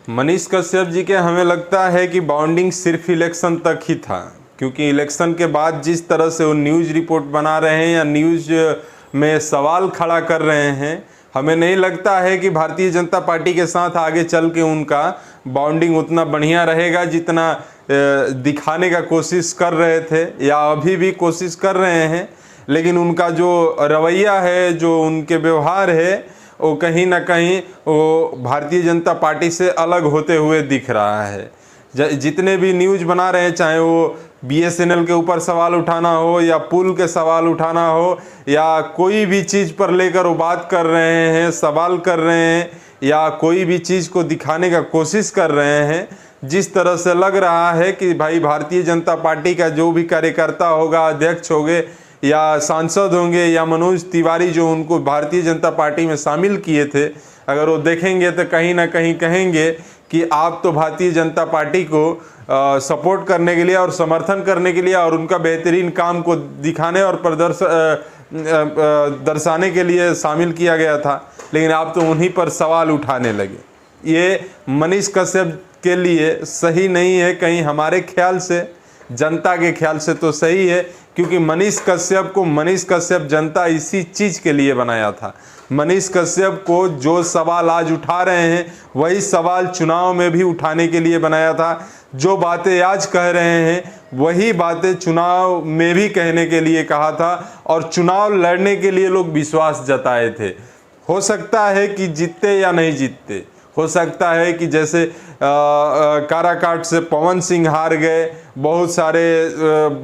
मनीष कश्यप जी के हमें लगता है कि बॉन्डिंग सिर्फ इलेक्शन तक ही था, क्योंकि इलेक्शन के बाद जिस तरह से वो न्यूज़ रिपोर्ट बना रहे हैं या न्यूज़ में सवाल खड़ा कर रहे हैं, हमें नहीं लगता है कि भारतीय जनता पार्टी के साथ आगे चल के उनका बॉन्डिंग उतना बढ़िया रहेगा जितना दिखाने का कोशिश कर रहे थे या अभी भी कोशिश कर रहे हैं। लेकिन उनका जो रवैया है, जो उनके व्यवहार है, वो कहीं ना कहीं वो भारतीय जनता पार्टी से अलग होते हुए दिख रहा है। जितने भी न्यूज़ बना रहे हैं, चाहे वो BSNL के ऊपर सवाल उठाना हो या पुल के सवाल उठाना हो या कोई भी चीज़ पर लेकर वो बात कर रहे हैं, सवाल कर रहे हैं या कोई भी चीज़ को दिखाने का कोशिश कर रहे हैं, जिस तरह से लग रहा है कि भाई भारतीय जनता पार्टी का जो भी कार्यकर्ता होगा, अध्यक्ष होंगे या सांसद होंगे या मनोज तिवारी जो उनको भारतीय जनता पार्टी में शामिल किए थे, अगर वो देखेंगे तो कहीं ना कहीं कहेंगे कि आप तो भारतीय जनता पार्टी को सपोर्ट करने के लिए और समर्थन करने के लिए और उनका बेहतरीन काम को दिखाने और दर्शाने के लिए शामिल किया गया था, लेकिन आप तो उन्हीं पर सवाल उठाने लगे। ये मनीष कश्यप के लिए सही नहीं है। कहीं हमारे ख्याल से, जनता के ख्याल से तो सही है, क्योंकि मनीष कश्यप को मनीष कश्यप जनता इसी चीज़ के लिए बनाया था। मनीष कश्यप को जो सवाल आज उठा रहे हैं वही सवाल चुनाव में भी उठाने के लिए बनाया था। जो बातें आज कह रहे हैं वही बातें चुनाव में भी कहने के लिए कहा था और चुनाव लड़ने के लिए लोग विश्वास जताए थे। हो सकता है कि जीतते या नहीं जीतते, हो सकता है कि जैसे काराकाट से पवन सिंह हार गए, बहुत सारे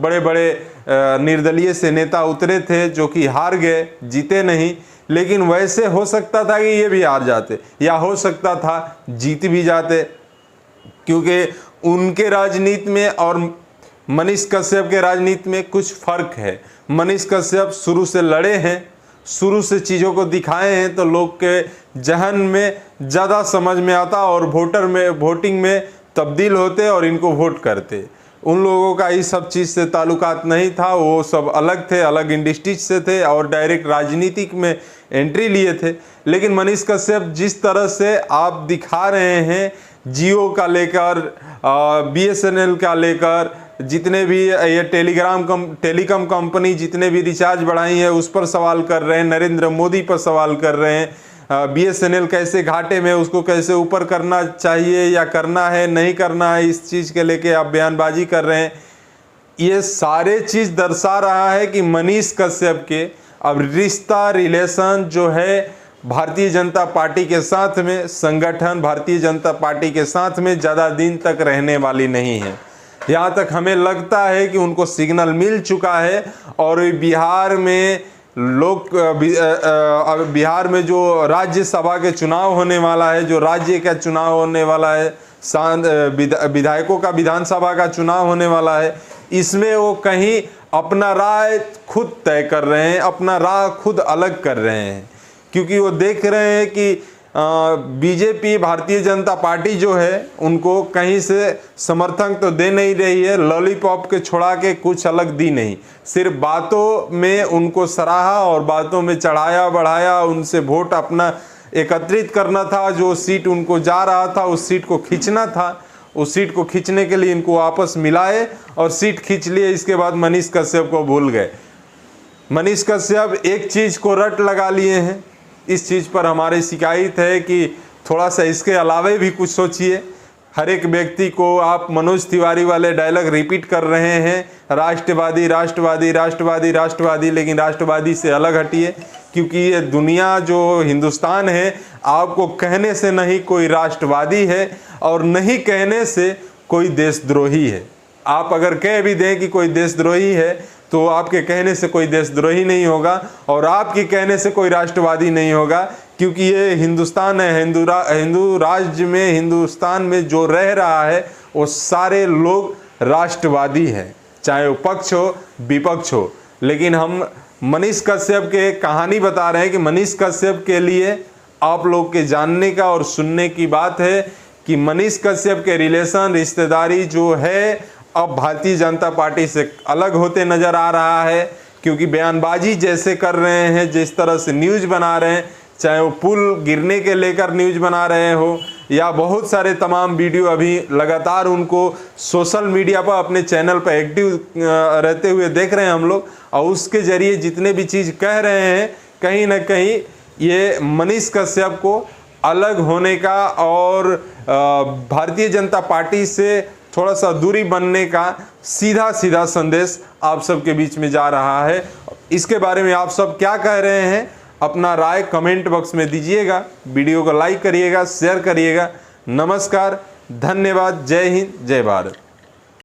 बड़े बड़े निर्दलीय से नेता उतरे थे जो कि हार गए, जीते नहीं, लेकिन वैसे हो सकता था कि ये भी हार जाते या हो सकता था जीत भी जाते, क्योंकि उनके राजनीति में और मनीष कश्यप के राजनीति में कुछ फर्क है। मनीष कश्यप शुरू से लड़े हैं, शुरू से चीज़ों को दिखाए हैं, तो लोग के जहन में ज़्यादा समझ में आता और वोटिंग में तब्दील होते और इनको वोट करते। उन लोगों का इस सब चीज़ से ताल्लुकात नहीं था, वो सब अलग थे, अलग इंडस्ट्रीज से थे और डायरेक्ट राजनीतिक में एंट्री लिए थे। लेकिन मनीष कश्यप जिस तरह से आप दिखा रहे हैं, जियो का लेकर BSNL का लेकर, जितने भी ये टेलीकॉम कंपनी जितने भी रिचार्ज बढ़ाई है उस पर सवाल कर रहे हैं, नरेंद्र मोदी पर सवाल कर रहे हैं, BSNL कैसे घाटे में, उसको कैसे ऊपर करना चाहिए या करना है नहीं करना है, इस चीज़ के लेके आप बयानबाजी कर रहे हैं। ये सारे चीज़ दर्शा रहा है कि मनीष कश्यप के अब रिश्ता रिलेशन जो है भारतीय जनता पार्टी के साथ में, संगठन भारतीय जनता पार्टी के साथ में ज़्यादा दिन तक रहने वाली नहीं है। यहाँ तक हमें लगता है कि उनको सिग्नल मिल चुका है और बिहार में बिहार में जो राज्यसभा के चुनाव होने वाला है, जो राज्य का चुनाव होने वाला है, विधायकों का विधानसभा का चुनाव होने वाला है, इसमें वो कहीं अपना राय खुद तय कर रहे हैं, अपना राह खुद अलग कर रहे हैं, क्योंकि वो देख रहे हैं कि बीजेपी भारतीय जनता पार्टी जो है उनको कहीं से समर्थन तो दे नहीं रही है, लॉलीपॉप के छोड़ा के कुछ अलग दी नहीं, सिर्फ बातों में उनको सराहा और बातों में चढ़ाया बढ़ाया, उनसे वोट अपना एकत्रित करना था। जो सीट उनको जा रहा था उस सीट को खींचना था, उस सीट को खींचने के लिए इनको वापस मिलाए और सीट खींच लिए। इसके बाद मनीष कश्यप को भूल गए। मनीष कश्यप एक चीज़ को रट लगा लिए हैं। इस चीज़ पर हमारी शिकायत है कि थोड़ा सा इसके अलावा भी कुछ सोचिए। हर एक व्यक्ति को आप मनोज तिवारी वाले डायलॉग रिपीट कर रहे हैं, राष्ट्रवादी राष्ट्रवादी राष्ट्रवादी राष्ट्रवादी, लेकिन राष्ट्रवादी से अलग हटिए, क्योंकि ये दुनिया जो हिंदुस्तान है, आपको कहने से नहीं कोई राष्ट्रवादी है और नहीं कहने से कोई देशद्रोही है। आप अगर कह भी दें कि कोई देशद्रोही है तो आपके कहने से कोई देशद्रोही नहीं होगा और आपके कहने से कोई राष्ट्रवादी नहीं होगा, क्योंकि ये हिंदुस्तान है। हिंदू राज्य में, हिंदुस्तान में जो रह रहा है वो सारे लोग राष्ट्रवादी हैं, चाहे वो पक्ष हो विपक्ष हो। लेकिन हम मनीष कश्यप के कहानी बता रहे हैं कि मनीष कश्यप के लिए आप लोग के जानने का और सुनने की बात है कि मनीष कश्यप के रिलेशन, रिश्तेदारी जो है अब भारतीय जनता पार्टी से अलग होते नज़र आ रहा है, क्योंकि बयानबाजी जैसे कर रहे हैं, जिस तरह से न्यूज़ बना रहे हैं, चाहे वो पुल गिरने के लेकर न्यूज़ बना रहे हो या बहुत सारे तमाम वीडियो अभी लगातार उनको सोशल मीडिया पर अपने चैनल पर एक्टिव रहते हुए देख रहे हैं हम लोग, और उसके ज़रिए जितने भी चीज़ कह रहे हैं कहीं ना कहीं ये मनीष कश्यप को अलग होने का और भारतीय जनता पार्टी से थोड़ा सा दूरी बनने का सीधा सीधा संदेश आप सबके बीच में जा रहा है। इसके बारे में आप सब क्या कह रहे हैं, अपना राय कमेंट बॉक्स में दीजिएगा। वीडियो को लाइक करिएगा, शेयर करिएगा। नमस्कार, धन्यवाद, जय हिंद, जय भारत।